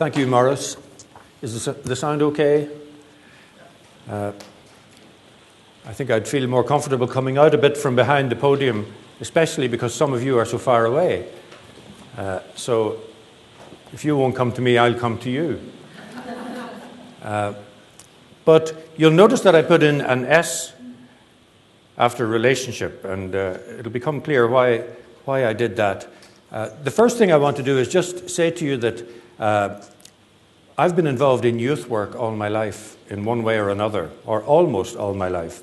Thank you, Maurice. Is the sound okay? I think I'd feel more comfortable coming out a bit from behind the podium, especially because some of you are so far away. So if you won't come to me, I'll come to you. But you'll notice that I put in an S after relationship, and it'll become clear why I did that. The first thing I want to do is just say to you that I've been involved in youth work all my life in one way or another, or almost all my life.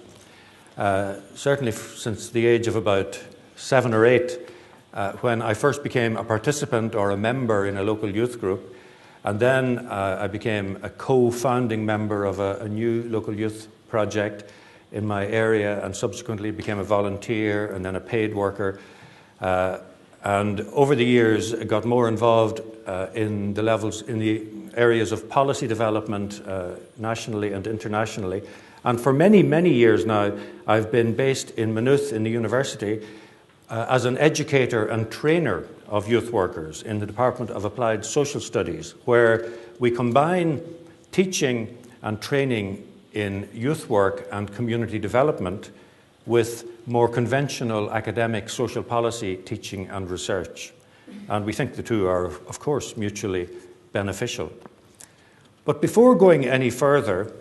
Certainly since the age of about 7 or 8, when I first became a participant or a member in a local youth group. And then I became a co-founding member of a new local youth project in my area, and subsequently became a volunteer and then a paid worker. And over the years, I got more involved in the areas of policy development nationally and internationally. And for many, many years now, I've been based in Maynooth in the university as an educator and trainer of youth workers in the Department of Applied Social Studies, where we combine teaching and training in youth work and community development with more conventional academic social policy teaching and research. And we think the two are, of course, mutually beneficial. But before going any further,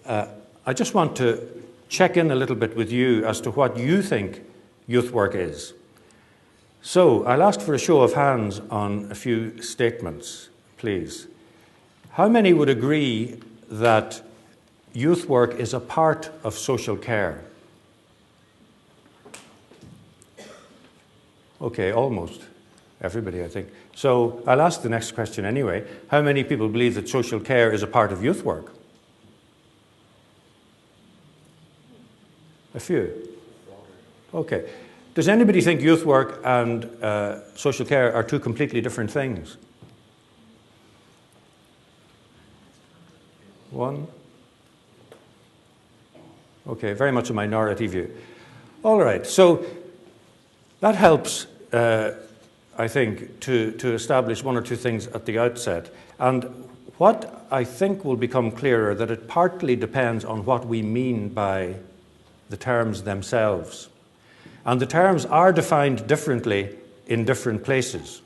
I just want to check in a little bit with you as to what you think youth work is. So I'll ask for a show of hands on a few statements, please. How many would agree that youth work is a part of social care? Okay, almost everybody, I think. So I'll ask the next question anyway. How many people believe that social care is a part of youth work? A few. Okay. Does anybody think youth work and social care are two completely different things? One? Okay, very much a minority view. All right, so that helps, I think, to establish one or two things at the outset. And what I think will become clearer, that it partly depends on what we mean by the terms themselves. And the terms are defined differently in different places.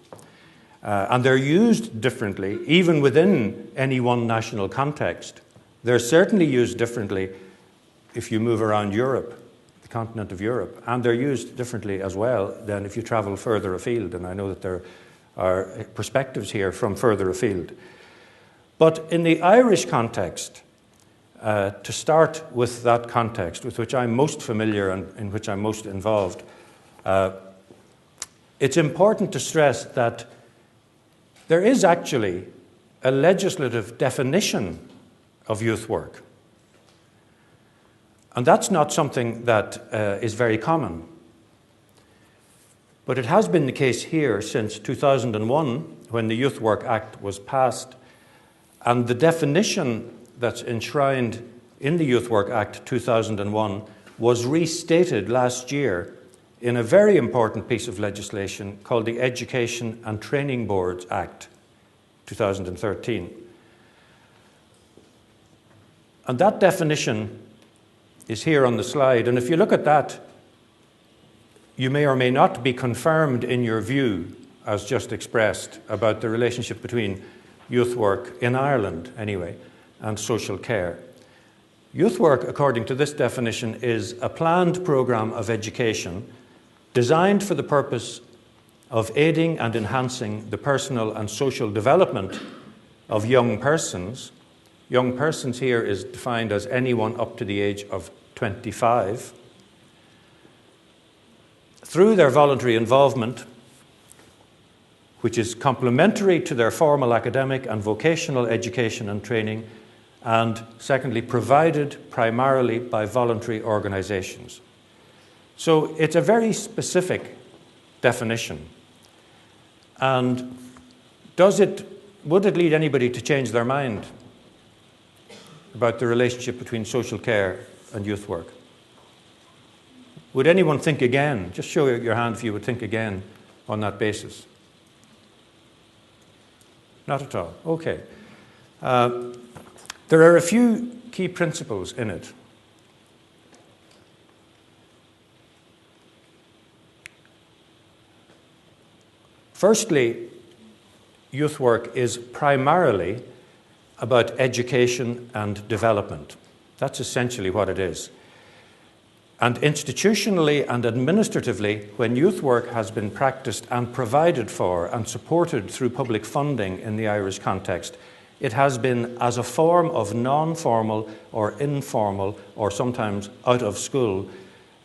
And they're used differently, even within any one national context. They're certainly used differently if you move around Europe, the continent of Europe. And they're used differently as well than if you travel further afield. And I know that there are perspectives here from further afield. But in the Irish context, to start with that context, with which I'm most familiar and in which I'm most involved, it's important to stress that there is actually a legislative definition of youth work. And that's not something that is very common. But it has been the case here since 2001, when the Youth Work Act was passed, and the definition that's enshrined in the Youth Work Act 2001 was restated last year in a very important piece of legislation called the Education and Training Boards Act 2013. And that definition is here on the slide. And if you look at that, you may or may not be confirmed in your view, as just expressed, about the relationship between youth work, in Ireland anyway, and social care. Youth work, according to this definition, is a planned program of education designed for the purpose of aiding and enhancing the personal and social development of young persons. Young persons here is defined as anyone up to the age of 25. Through their voluntary involvement, which is complementary to their formal academic and vocational education and training, and secondly, provided primarily by voluntary organizations. So it's a very specific definition. And would it lead anybody to change their mind about the relationship between social care and youth work? Would anyone think again? Just show your hand if you would think again on that basis. Not at all. Okay. There are a few key principles in it. Firstly, youth work is primarily about education and development. That's essentially what it is. And institutionally and administratively, when youth work has been practiced and provided for and supported through public funding in the Irish context, it has been as a form of non-formal or informal or sometimes out-of-school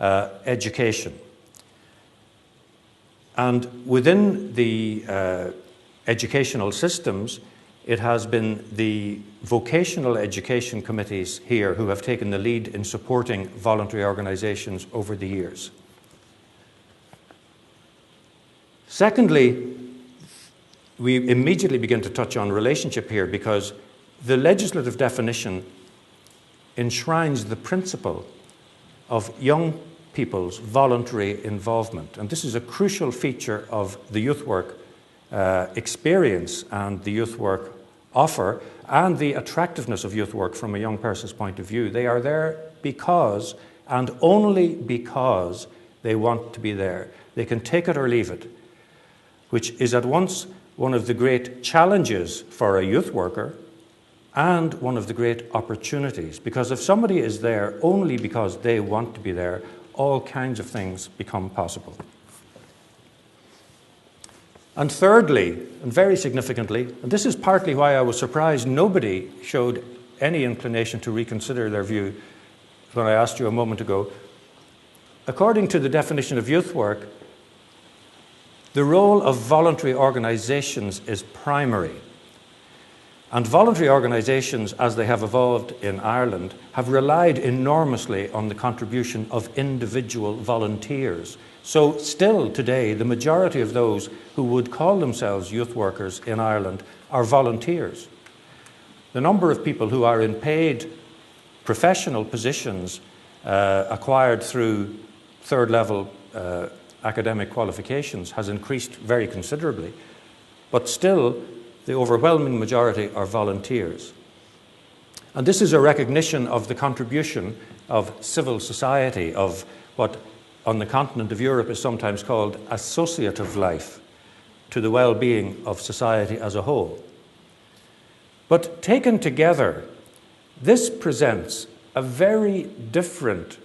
education. And within the educational systems, it has been the vocational education committees here who have taken the lead in supporting voluntary organisations over the years. Secondly, we immediately begin to touch on relationship here because the legislative definition enshrines the principle of young people's voluntary involvement. And this is a crucial feature of the youth work experience and the youth work offer and the attractiveness of youth work from a young person's point of view. They are there because and only because they want to be there. They can take it or leave it, which is at once one of the great challenges for a youth worker and one of the great opportunities. Because if somebody is there only because they want to be there, all kinds of things become possible. And thirdly, and very significantly, and this is partly why I was surprised nobody showed any inclination to reconsider their view when I asked you a moment ago, according to the definition of youth work, the role of voluntary organisations is primary. And voluntary organisations, as they have evolved in Ireland, have relied enormously on the contribution of individual volunteers. So still today, the majority of those who would call themselves youth workers in Ireland are volunteers. The number of people who are in paid professional positions acquired through third-level academic qualifications has increased very considerably, but still the overwhelming majority are volunteers. And this is a recognition of the contribution of civil society, of what on the continent of Europe is sometimes called associative life, to the well-being of society as a whole. But taken together, this presents a very different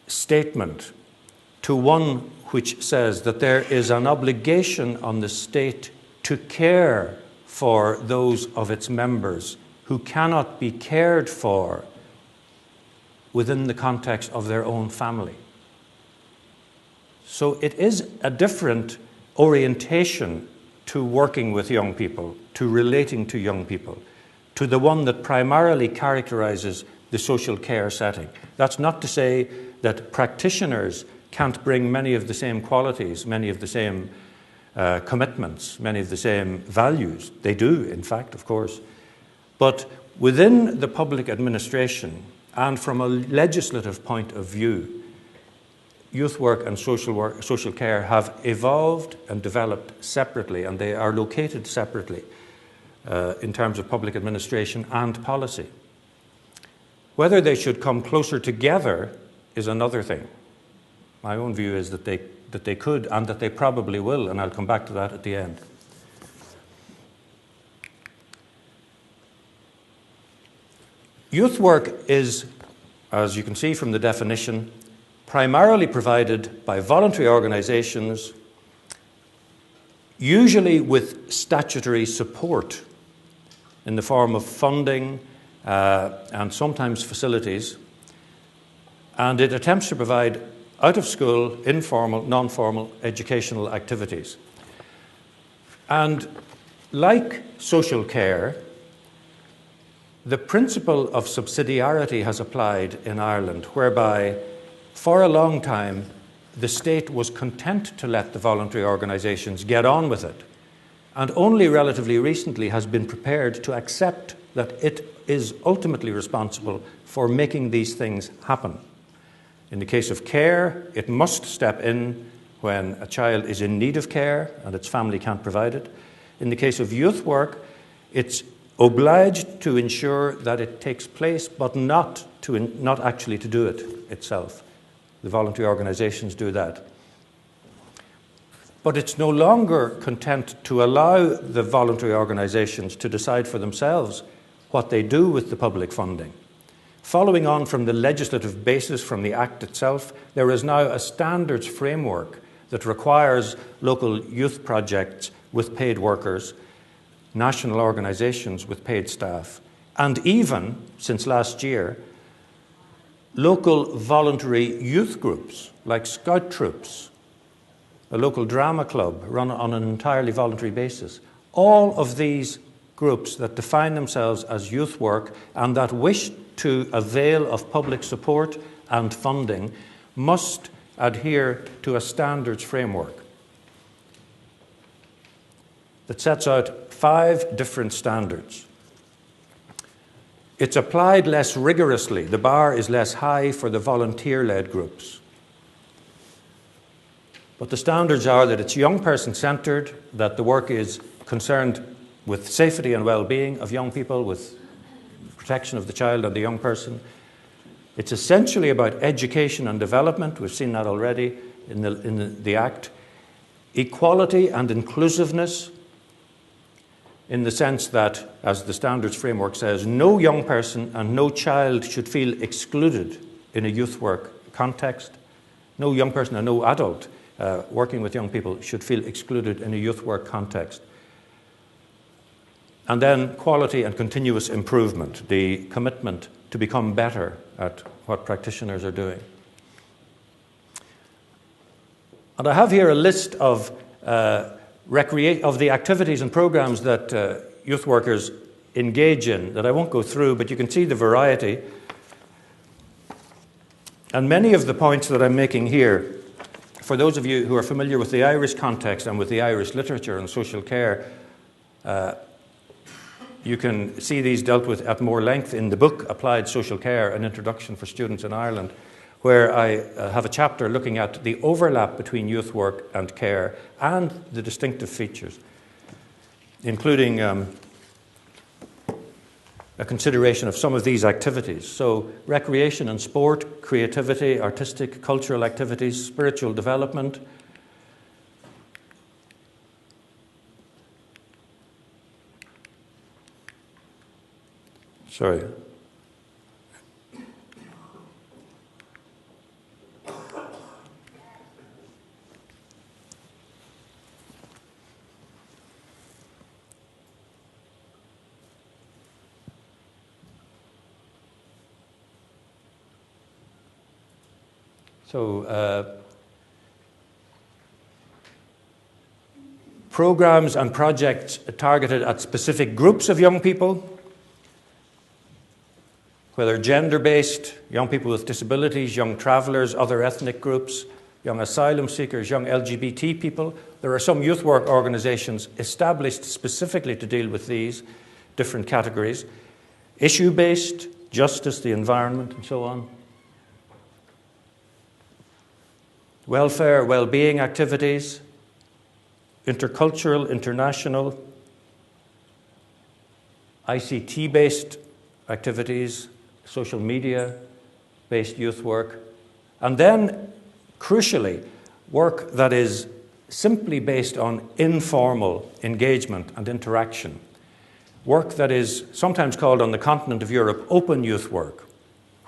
statement to one which says that there is an obligation on the state to care for those of its members who cannot be cared for within the context of their own family. So it is a different orientation to working with young people, to relating to young people, to the one that primarily characterizes the social care setting. That's not to say that practitioners can't bring many of the same qualities, many of the same commitments, many of the same values. They do, in fact, of course. But within the public administration and from a legislative point of view, youth work and social care have evolved and developed separately, and they are located separately in terms of public administration and policy. Whether they should come closer together is another thing. My own view is that they could and that they probably will, and I'll come back to that at the end. Youth work is, as you can see from the definition, primarily provided by voluntary organisations, usually with statutory support in the form of funding and sometimes facilities, and it attempts to provide out-of-school, informal, non-formal educational activities. And like social care, the principle of subsidiarity has applied in Ireland, whereby for a long time the state was content to let the voluntary organisations get on with it, and only relatively recently has been prepared to accept that it is ultimately responsible for making these things happen. In the case of care, it must step in when a child is in need of care and its family can't provide it. In the case of youth work, it's obliged to ensure that it takes place, but not actually to do it itself. The voluntary organizations do that. But it's no longer content to allow the voluntary organizations to decide for themselves what they do with the public funding. Following on from the legislative basis from the Act itself, there is now a standards framework that requires local youth projects with paid workers, national organizations with paid staff, and even, since last year, local voluntary youth groups like scout troops, a local drama club run on an entirely voluntary basis. All of these groups that define themselves as youth work and that wish to avail of public support and funding must adhere to a standards framework that sets out 5 different standards. It's applied less rigorously. The bar is less high for the volunteer-led groups. But the standards are that it's young person-centred, that the work is concerned with safety and well-being of young people, with protection of the child and the young person. It's essentially about education and development. We've seen that already in the Act. Equality and inclusiveness, in the sense that, as the standards framework says, no young person and no child should feel excluded in a youth work context. No young person and no adult working with young people should feel excluded in a youth work context. And then quality and continuous improvement, the commitment to become better at what practitioners are doing. And I have here a list of the activities and programs that youth workers engage in that I won't go through, but you can see the variety. And many of the points that I'm making here, for those of you who are familiar with the Irish context and with the Irish literature and social care, you can see these dealt with at more length in the book Applied Social Care, An Introduction for Students in Ireland, where I have a chapter looking at the overlap between youth work and care and the distinctive features, including a consideration of some of these activities. So recreation and sport, creativity, artistic, cultural activities, spiritual development, sorry. So, programs and projects targeted at specific groups of young people, whether gender-based, young people with disabilities, young travellers, other ethnic groups, young asylum seekers, young LGBT people. There are some youth work organisations established specifically to deal with these different categories. Issue-based, justice, the environment, and so on. Welfare, well-being activities, intercultural, international, ICT-based activities, social media-based youth work, and then, crucially, work that is simply based on informal engagement and interaction. Work that is sometimes called on the continent of Europe open youth work,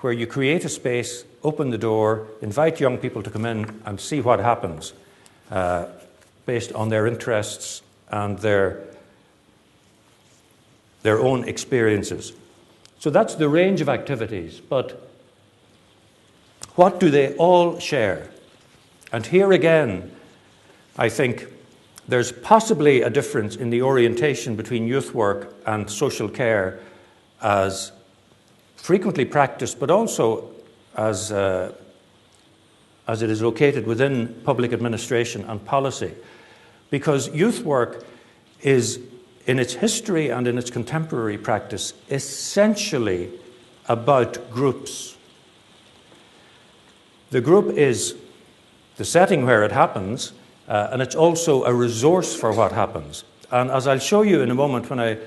where you create a space, open the door, invite young people to come in and see what happens based on their interests and their own experiences. So that's the range of activities, but what do they all share? And here again, I think there's possibly a difference in the orientation between youth work and social care as frequently practiced, but also as it is located within public administration and policy. Because youth work is, in its history and in its contemporary practice, essentially about groups. The group is the setting where it happens, and it's also a resource for what happens. And as I'll show you in a moment when I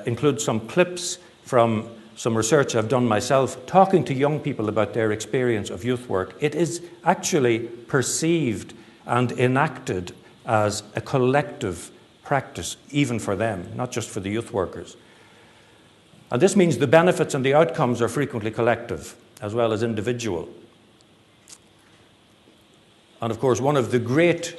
include some clips from some research I've done myself, talking to young people about their experience of youth work, it is actually perceived and enacted as a collective practice, even for them, not just for the youth workers. And this means the benefits and the outcomes are frequently collective, as well as individual. And of course, one of the great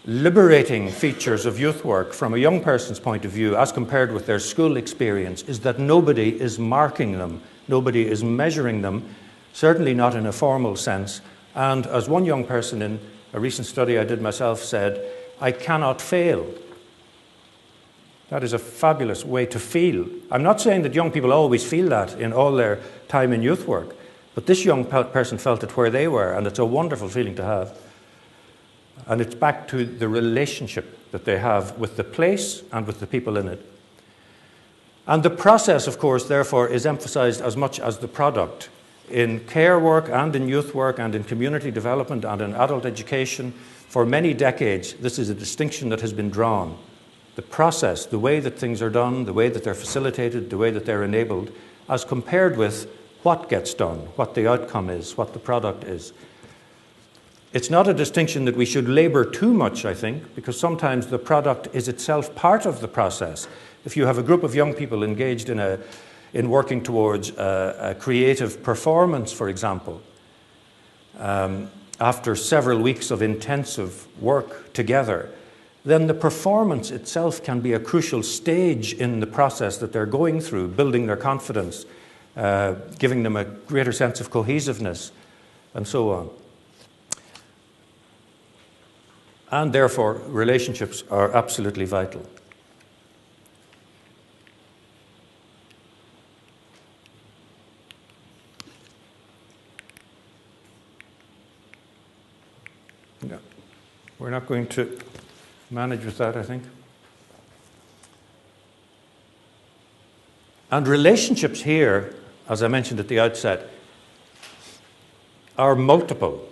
liberating features of youth work from a young person's point of view, as compared with their school experience, is that nobody is marking them, nobody is measuring them, certainly not in a formal sense. And as one young person in a recent study I did myself said, "I cannot fail." That is a fabulous way to feel. I'm not saying that young people always feel that in all their time in youth work, but this young person felt it where they were, and it's a wonderful feeling to have. And it's back to the relationship that they have with the place and with the people in it. And the process, of course, therefore, is emphasized as much as the product. In care work and in youth work and in community development and in adult education, for many decades, this is a distinction that has been drawn. The process, the way that things are done, the way that they're facilitated, the way that they're enabled, as compared with what gets done, what the outcome is, what the product is. It's not a distinction that we should labor too much, I think, because sometimes the product is itself part of the process. If you have a group of young people engaged in working towards a creative performance, for example, after several weeks of intensive work together, then the performance itself can be a crucial stage in the process that they're going through, building their confidence, giving them a greater sense of cohesiveness, and so on. And therefore, relationships are absolutely vital. No, we're not going to manage with that, I think. And relationships here, as I mentioned at the outset, are multiple.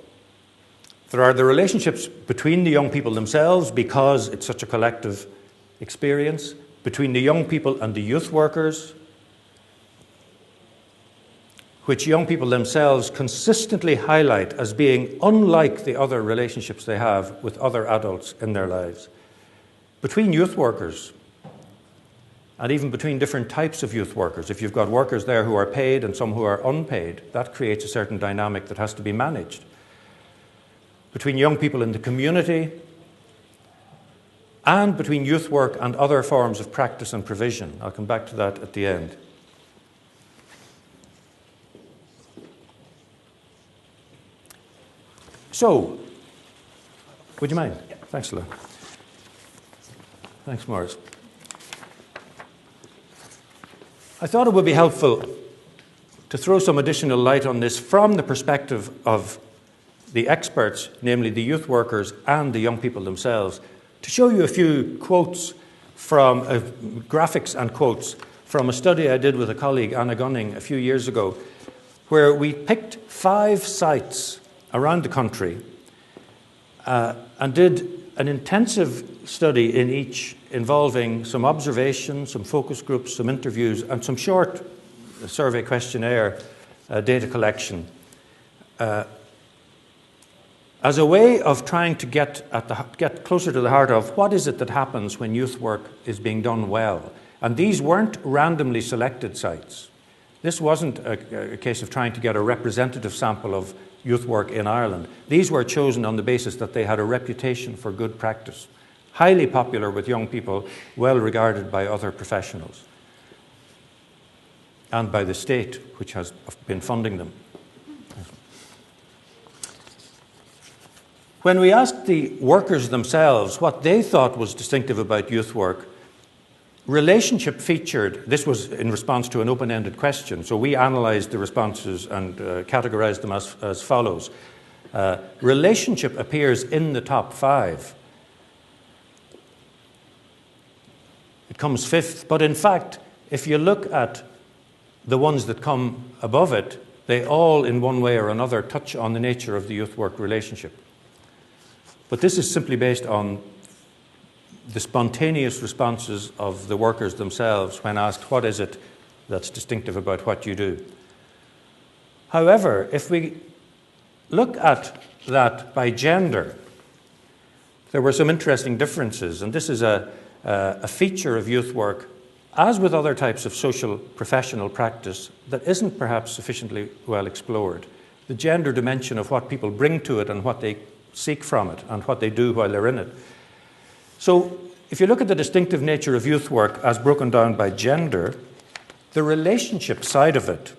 There are the relationships between the young people themselves, because it's such a collective experience, between the young people and the youth workers, which young people themselves consistently highlight as being unlike the other relationships they have with other adults in their lives. Between youth workers, and even between different types of youth workers. If you've got workers there who are paid and some who are unpaid, that creates a certain dynamic that has to be managed. Between young people in the community, and between youth work and other forms of practice and provision. I'll come back to that at the end. So, would you mind? Yeah. Thanks, Lou. Thanks, Maurice. I thought it would be helpful to throw some additional light on this from the perspective of the experts, namely the youth workers and the young people themselves, to show you a few quotes from graphics and quotes from a study I did with a colleague, Anna Gunning, a few years ago, where we picked 5 sites around the country and did an intensive study in each, involving some observation, some focus groups, some interviews, and some short survey questionnaire data collection, as a way of trying to get closer to the heart of what is it that happens when youth work is being done well. And these weren't randomly selected sites. This wasn't a case of trying to get a representative sample of youth work in Ireland. These were chosen on the basis that they had a reputation for good practice, highly popular with young people, well regarded by other professionals and by the state, which has been funding them. When we asked the workers themselves what they thought was distinctive about youth work, relationship featured. This was in response to an open-ended question, so we analysed the responses and categorised them as follows. Relationship appears in the top 5. It comes 5th, but in fact, if you look at the ones that come above it, they all, in one way or another, touch on the nature of the youth work relationship. But this is simply based on the spontaneous responses of the workers themselves when asked, what is it that's distinctive about what you do? However, if we look at that by gender, there were some interesting differences, and this is a feature of youth work, as with other types of social professional practice, that isn't perhaps sufficiently well explored. The gender dimension of what people bring to it and what they seek from it and what they do while they're in it. So if you look at the distinctive nature of youth work as broken down by gender, the relationship side of it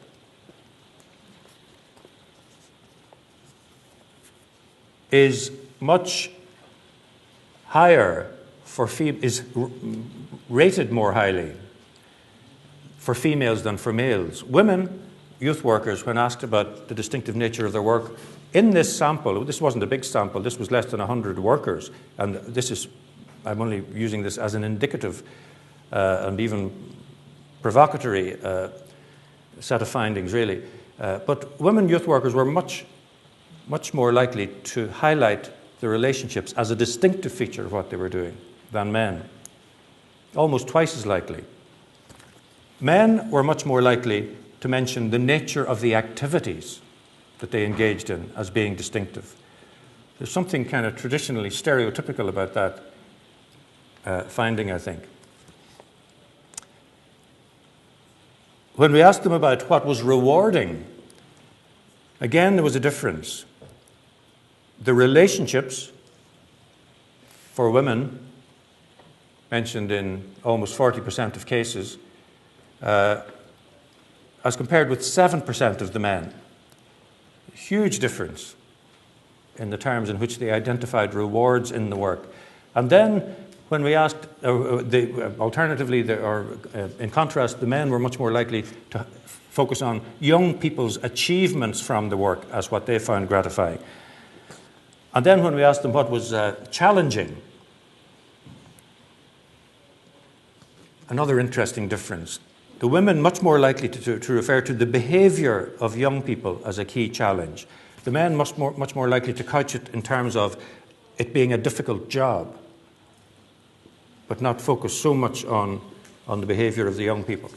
is much higher is rated more highly for females than for males. Women, youth workers, when asked about the distinctive nature of their work, in this sample, this wasn't a big sample, this was less than 100 workers, and this is, I'm only using this as an indicative and even provocatory set of findings, really. But women youth workers were much more likely to highlight the relationships as a distinctive feature of what they were doing than men. Almost twice as likely. Men were much more likely to mention the nature of the activities that they engaged in as being distinctive. There's something kind of traditionally stereotypical about that finding, I think. When we asked them about what was rewarding, again there was a difference. The relationships for women, mentioned in almost 40% of cases, as compared with 7% of the men. Huge difference in the terms in which they identified rewards in the work. And then when we asked, alternatively, in contrast, the men were much more likely to focus on young people's achievements from the work as what they found gratifying. And then when we asked them what was challenging, another interesting difference. The women much more likely to refer to the behavior of young people as a key challenge. The men much more likely to couch it in terms of it being a difficult job, but not focus so much on the behavior of the young people.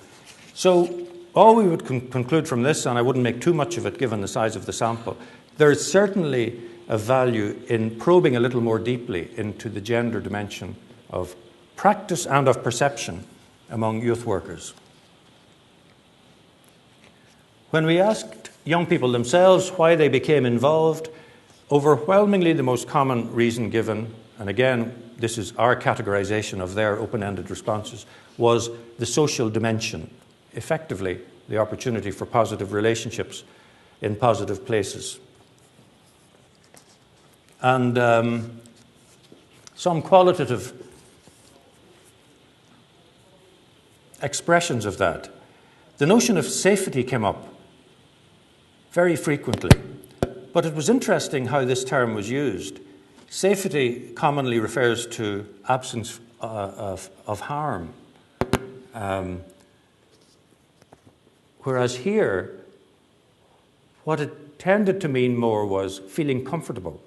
So all we would conclude from this, and I wouldn't make too much of it given the size of the sample, there is certainly a value in probing a little more deeply into the gender dimension of practice and of perception among youth workers. When we asked young people themselves why they became involved, overwhelmingly the most common reason given, and again, this is our categorization of their open-ended responses, was the social dimension, effectively the opportunity for positive relationships in positive places. And some qualitative expressions of that. The notion of safety came up very frequently, but it was interesting how this term was used. Safety commonly refers to absence of harm, whereas here, what it tended to mean more was feeling comfortable,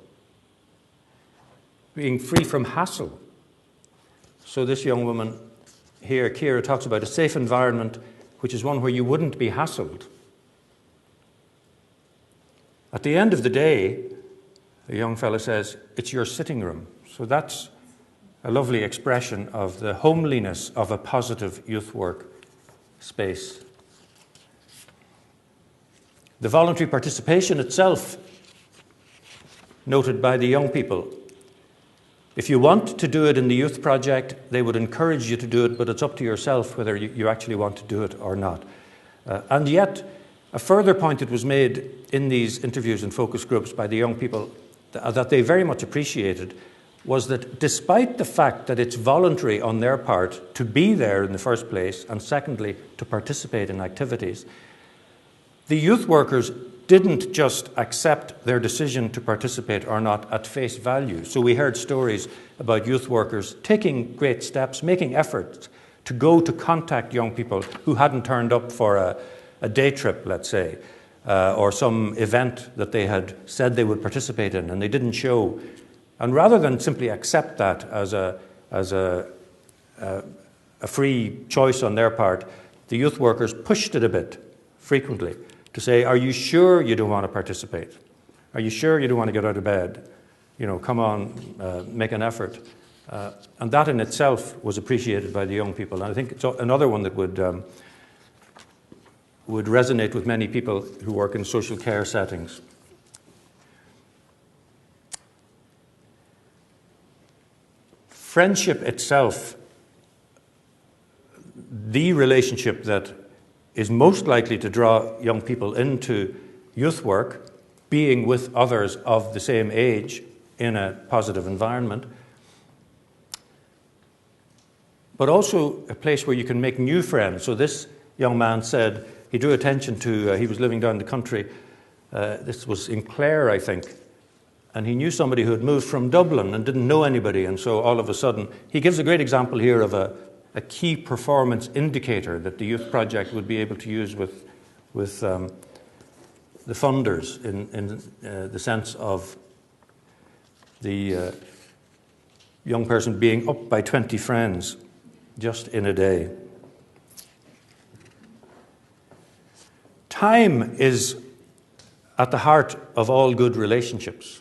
being free from hassle. So this young woman here, Kira, talks about a safe environment, which is one where you wouldn't be hassled. At the end of the day, a young fellow says, it's your sitting room. So that's a lovely expression of the homeliness of a positive youth work space. The voluntary participation itself, noted by the young people. If you want to do it in the youth project, they would encourage you to do it, but it's up to yourself whether you actually want to do it or not. And yet, a further point that was made in these interviews and focus groups by the young people that they very much appreciated was that despite the fact that it's voluntary on their part to be there in the first place, and secondly, to participate in activities, the youth workers didn't just accept their decision to participate or not at face value. So we heard stories about youth workers taking great steps, making efforts to go to contact young people who hadn't turned up for a day trip, let's say, or some event that they had said they would participate in, and they didn't show. And rather than simply accept that as a free choice on their part, the youth workers pushed it a bit frequently to say, are you sure you don't want to participate? Are you sure you don't want to get out of bed? Come on, make an effort. And that in itself was appreciated by the young people. And I think it's another one that would resonate with many people who work in social care settings. Friendship itself, the relationship that is most likely to draw young people into youth work, being with others of the same age in a positive environment, but also a place where you can make new friends. So this young man said, he drew attention to, he was living down the country, this was in Clare, I think, and he knew somebody who had moved from Dublin and didn't know anybody, and so all of a sudden, he gives a great example here of a key performance indicator that the youth project would be able to use with the funders in the sense of the young person being up by 20 friends just in a day. Time is at the heart of all good relationships.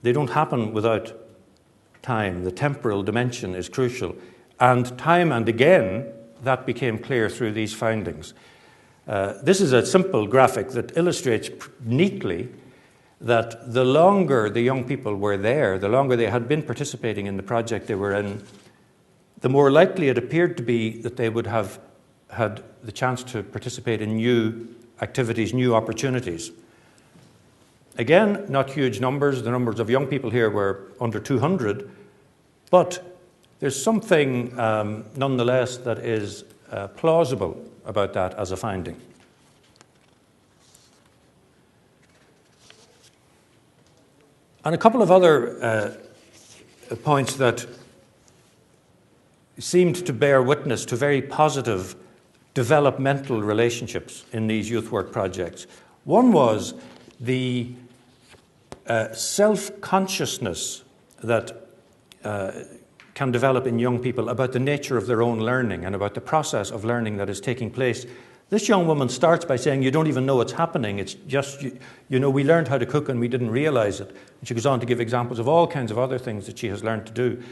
They don't happen without time. The temporal dimension is crucial. And time and again, that became clear through these findings. This is a simple graphic that illustrates neatly that the longer the young people were there, the longer they had been participating in the project they were in, the more likely it appeared to be that they would have had the chance to participate in new activities, new opportunities. Again, not huge numbers. The numbers of young people here were under 200, but there's something nonetheless that is plausible about that as a finding. And a couple of other points that seemed to bear witness to very positive developmental relationships in these youth work projects. One was the self-consciousness that can develop in young people about the nature of their own learning and about the process of learning that is taking place. This young woman starts by saying, you don't even know what's happening. It's just, we learned how to cook and we didn't realize it. And she goes on to give examples of all kinds of other things that she has learned to do.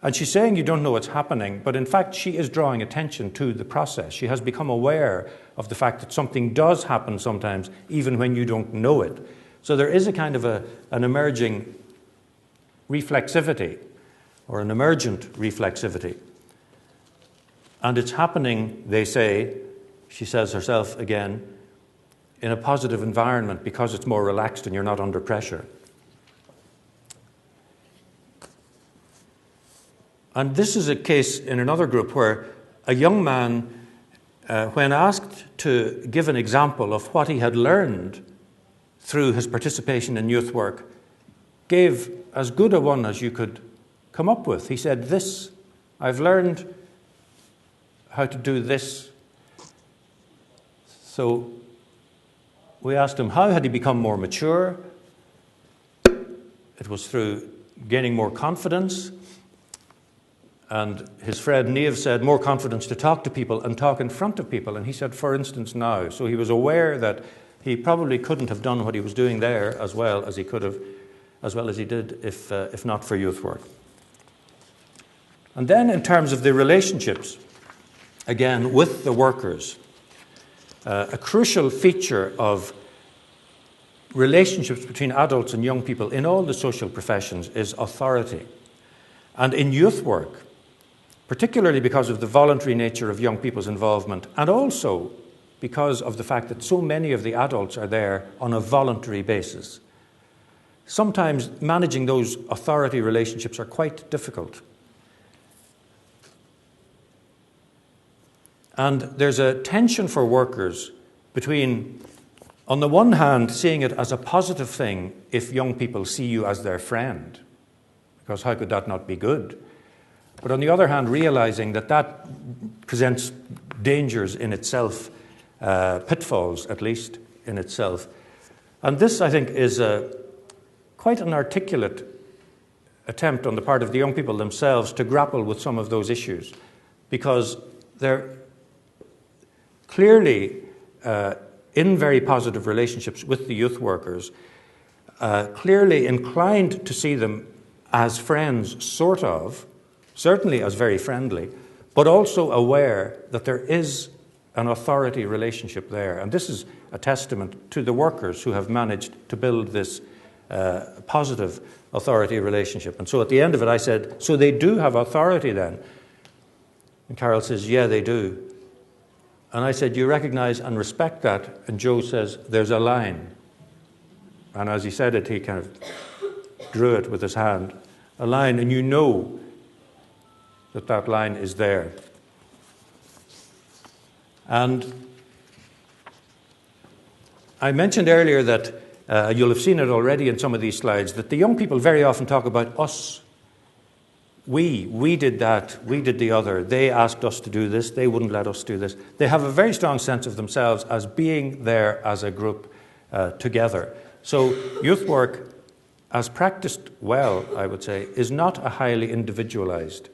And she's saying you don't know what's happening, but in fact she is drawing attention to the process. She has become aware of the fact that something does happen sometimes, even when you don't know it. So there is a kind of an emerging reflexivity, or an emergent reflexivity. And it's happening, they say, she says herself again, in a positive environment because it's more relaxed and you're not under pressure. And this is a case in another group where a young man, when asked to give an example of what he had learned through his participation in youth work, gave as good a one as you could come up with. He said, this, I've learned how to do this. So we asked him, how had he become more mature? It was through gaining more confidence. And his friend Niamh said, more confidence to talk to people and talk in front of people. And he said, for instance, now. So he was aware that he probably couldn't have done what he was doing there as well as he could have, as well as he did if not for youth work. And then in terms of the relationships, again, with the workers, a crucial feature of relationships between adults and young people in all the social professions is authority. And in youth work, particularly because of the voluntary nature of young people's involvement, and also because of the fact that so many of the adults are there on a voluntary basis, sometimes managing those authority relationships are quite difficult. And there's a tension for workers between, on the one hand, seeing it as a positive thing if young people see you as their friend, because how could that not be good? But on the other hand, realizing that that presents dangers in itself, pitfalls at least in itself. And this, I think, is quite an articulate attempt on the part of the young people themselves to grapple with some of those issues, because they're clearly in very positive relationships with the youth workers, clearly inclined to see them as friends, sort of, certainly as very friendly, but also aware that there is an authority relationship there. And this is a testament to the workers who have managed to build this positive authority relationship. And so at the end of it I said, so they do have authority then? And Carol says, yeah, they do. And I said, you recognize and respect that? And Joe says, there's a line. And as he said it, he kind of drew it with his hand. A line, and you know that that line is there. And I mentioned earlier that you'll have seen it already in some of these slides, that the young people very often talk about us. We did that, we did the other. They asked us to do this, they wouldn't let us do this. They have a very strong sense of themselves as being there as a group together. So youth work, as practiced well, I would say, is not a highly individualized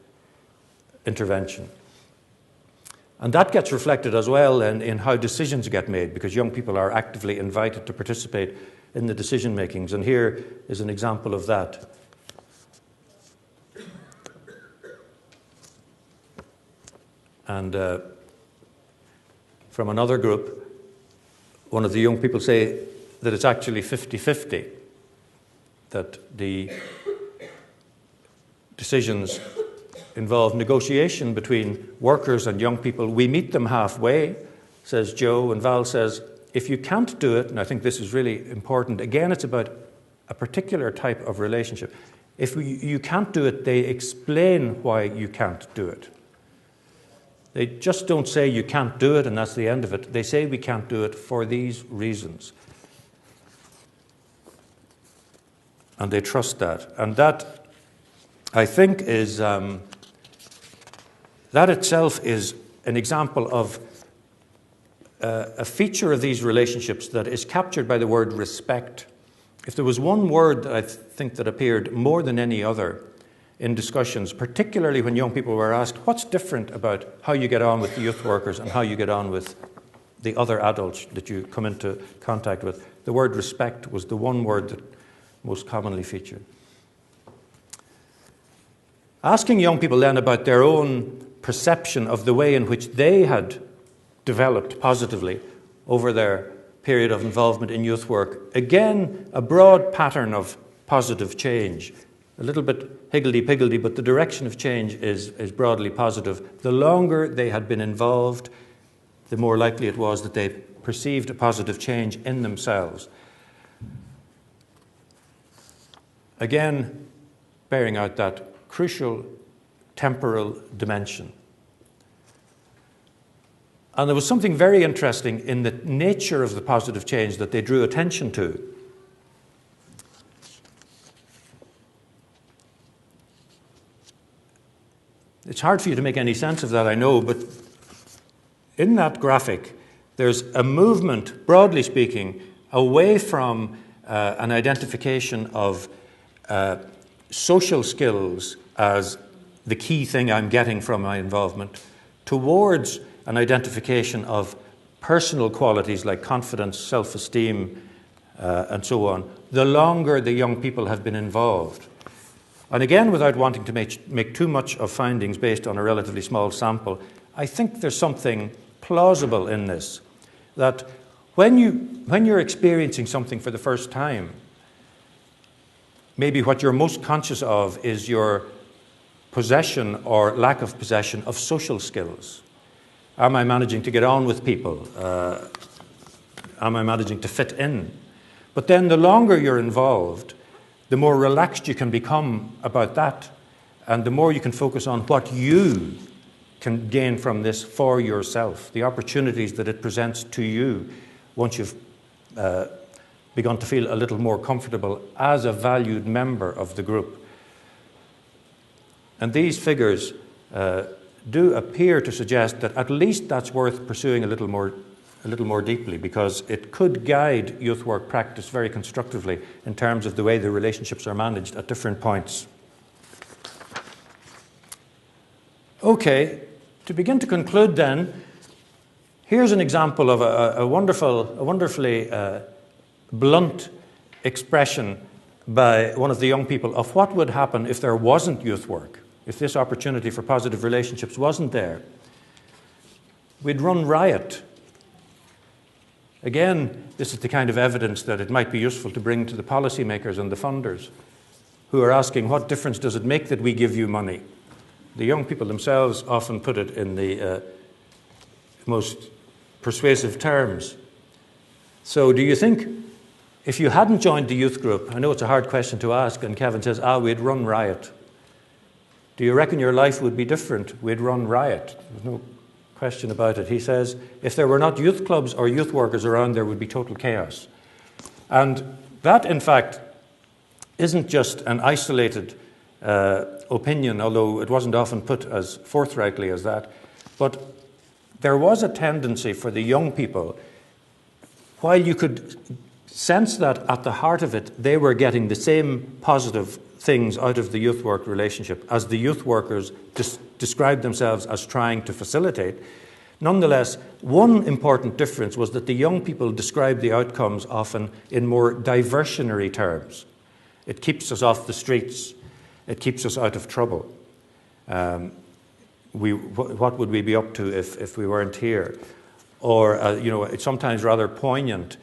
intervention. And that gets reflected as well in how decisions get made, because young people are actively invited to participate in the decision makings. And here is an example of that. And from another group, one of the young people say that it's actually 50-50, that the decisions involve negotiation between workers and young people. We meet them halfway, says Joe, and Val says, if you can't do it, and I think this is really important, again, it's about a particular type of relationship. If you can't do it, they explain why you can't do it. They just don't say you can't do it and that's the end of it. They say we can't do it for these reasons. And they trust that. And that, I think, is that itself is an example of a feature of these relationships that is captured by the word respect. If there was one word that I think that appeared more than any other in discussions, particularly when young people were asked, what's different about how you get on with the youth workers and how you get on with the other adults that you come into contact with, the word respect was the one word that most commonly featured. Asking young people then about their own perception of the way in which they had developed positively over their period of involvement in youth work, again, a broad pattern of positive change. A little bit higgledy-piggledy, but the direction of change is broadly positive. The longer they had been involved, the more likely it was that they perceived a positive change in themselves. Again, bearing out that crucial temporal dimension. And there was something very interesting in the nature of the positive change that they drew attention to. It's hard for you to make any sense of that, I know, but in that graphic, there's a movement, broadly speaking, away from an identification of social skills as the key thing I'm getting from my involvement, towards an identification of personal qualities like confidence, self-esteem, and so on, the longer the young people have been involved. And again, without wanting to make too much of findings based on a relatively small sample, I think there's something plausible in this, that when you're experiencing something for the first time, maybe what you're most conscious of is your possession or lack of possession of social skills. Am I managing to get on with people? Am I managing to fit in? But then the longer you're involved, the more relaxed you can become about that, and the more you can focus on what you can gain from this for yourself, the opportunities that it presents to you once you've begun to feel a little more comfortable as a valued member of the group. And these figures do appear to suggest that at least that's worth pursuing a little more deeply, because it could guide youth work practice very constructively in terms of the way the relationships are managed at different points. Okay, to begin to conclude then, here's an example of a wonderfully blunt expression by one of the young people of what would happen if there wasn't youth work, if this opportunity for positive relationships wasn't there. We'd run riot. Again, this is the kind of evidence that it might be useful to bring to the policymakers and the funders who are asking, what difference does it make that we give you money? The young people themselves often put it in the most persuasive terms. So do you think if you hadn't joined the youth group, I know it's a hard question to ask, and Kevin says, we'd run riot. Do you reckon your life would be different? We'd run riot. There's no question about it. He says, if there were not youth clubs or youth workers around, there would be total chaos. And that, in fact, isn't just an isolated opinion, although it wasn't often put as forthrightly as that. But there was a tendency for the young people, while you could sense that at the heart of it, they were getting the same positive things out of the youth work relationship as the youth workers described themselves as trying to facilitate. Nonetheless, one important difference was that the young people described the outcomes often in more diversionary terms. It keeps us off the streets. It keeps us out of trouble. What would we be up to if we weren't here? Or, it's sometimes rather poignant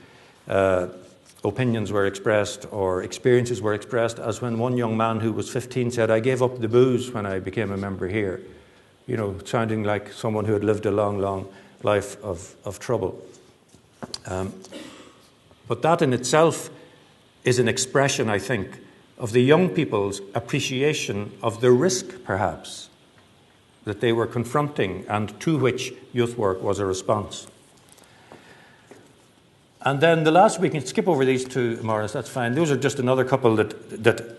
opinions were expressed or experiences were expressed, as when one young man who was 15 said, I gave up the booze when I became a member here, sounding like someone who had lived a long, long life of trouble. But that in itself is an expression, I think, of the young people's appreciation of the risk, perhaps, that they were confronting and to which youth work was a response. And then the last, we can skip over these two, Maurice, that's fine. Those are just another couple that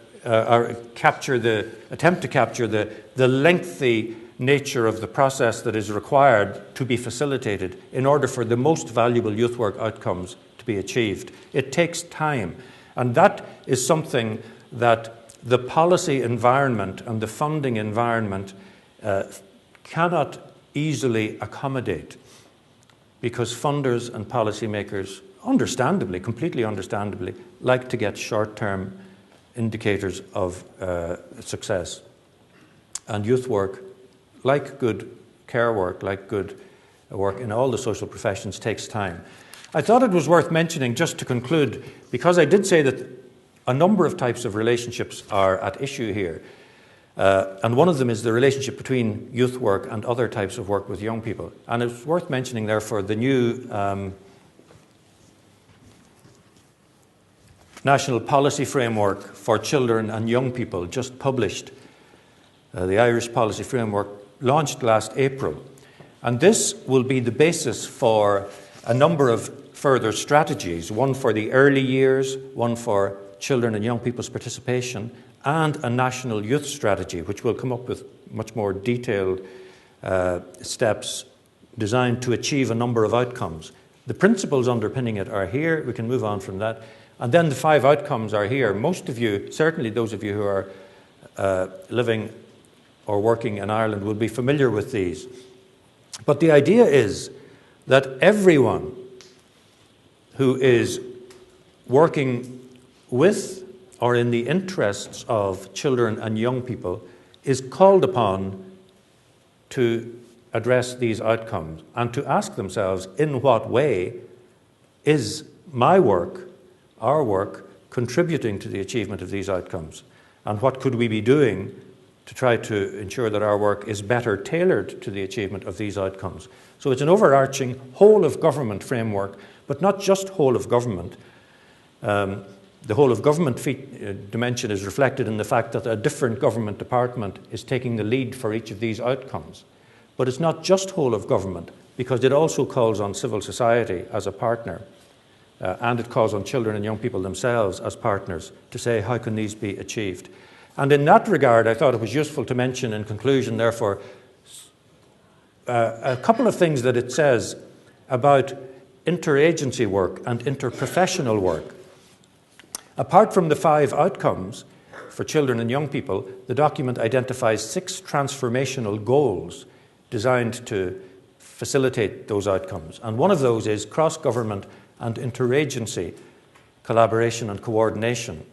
attempt to capture the lengthy nature of the process that is required to be facilitated in order for the most valuable youth work outcomes to be achieved. It takes time. And that is something that the policy environment and the funding environment cannot easily accommodate, because funders and policymakers, completely understandably, like to get short-term indicators of success. And youth work, like good care work, like good work in all the social professions, takes time. I thought it was worth mentioning, just to conclude, because I did say that a number of types of relationships are at issue here. And one of them is the relationship between youth work and other types of work with young people. And it's worth mentioning, therefore, the new National Policy Framework for Children and Young People, just published. The Irish Policy Framework launched last April. And this will be the basis for a number of further strategies, one for the early years, one for children and young people's participation, and a national youth strategy, which will come up with much more detailed steps designed to achieve a number of outcomes. The principles underpinning it are here. We can move on from that. And then the 5 outcomes are here. Most of you, certainly those of you who are living or working in Ireland, will be familiar with these. But the idea is that everyone who is working with or in the interests of children and young people is called upon to address these outcomes and to ask themselves, in what way is my work, our work, contributing to the achievement of these outcomes? And what could we be doing to try to ensure that our work is better tailored to the achievement of these outcomes? So it's an overarching whole-of-government framework, but not just whole-of-government. The whole-of-government dimension is reflected in the fact that a different government department is taking the lead for each of these outcomes. But it's not just whole-of-government, because it also calls on civil society as a partner, and it calls on children and young people themselves as partners to say, how can these be achieved? And in that regard, I thought it was useful to mention in conclusion, therefore, a couple of things that it says about interagency work and interprofessional work. Apart from the 5 outcomes, for children and young people, the document identifies 6 transformational goals designed to facilitate those outcomes. And one of those is cross-government and interagency collaboration and coordination.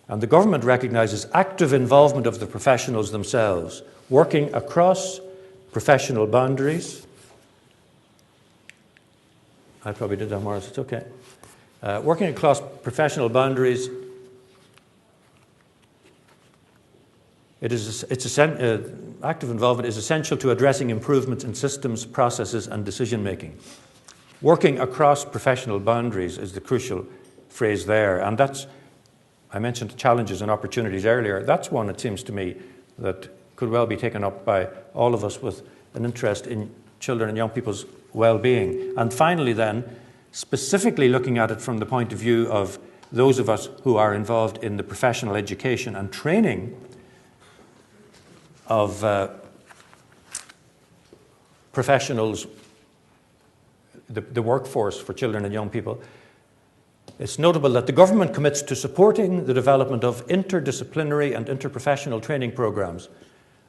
And the government recognises active involvement of the professionals themselves, working across professional boundaries. I probably did that, Maurice, it's okay. Working across professional boundaries, active involvement is essential to addressing improvements in systems, processes, and decision-making. Working across professional boundaries is the crucial phrase there, and that's, I mentioned challenges and opportunities earlier. That's one, it seems to me, that could well be taken up by all of us with an interest in children and young people's well-being. And finally then, specifically looking at it from the point of view of those of us who are involved in the professional education and training of professionals, the workforce for children and young people, it's notable that the government commits to supporting the development of interdisciplinary and interprofessional training programs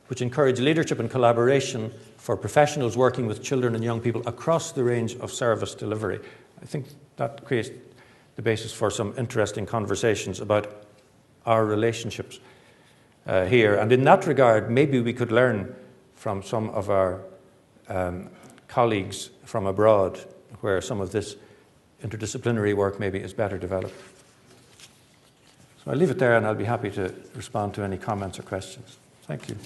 which encourage leadership and collaboration for professionals working with children and young people across the range of service delivery. I think that creates the basis for some interesting conversations about our relationships here. And in that regard, maybe we could learn from some of our colleagues from abroad, where some of this interdisciplinary work maybe is better developed. So I'll leave it there, and I'll be happy to respond to any comments or questions. Thank you.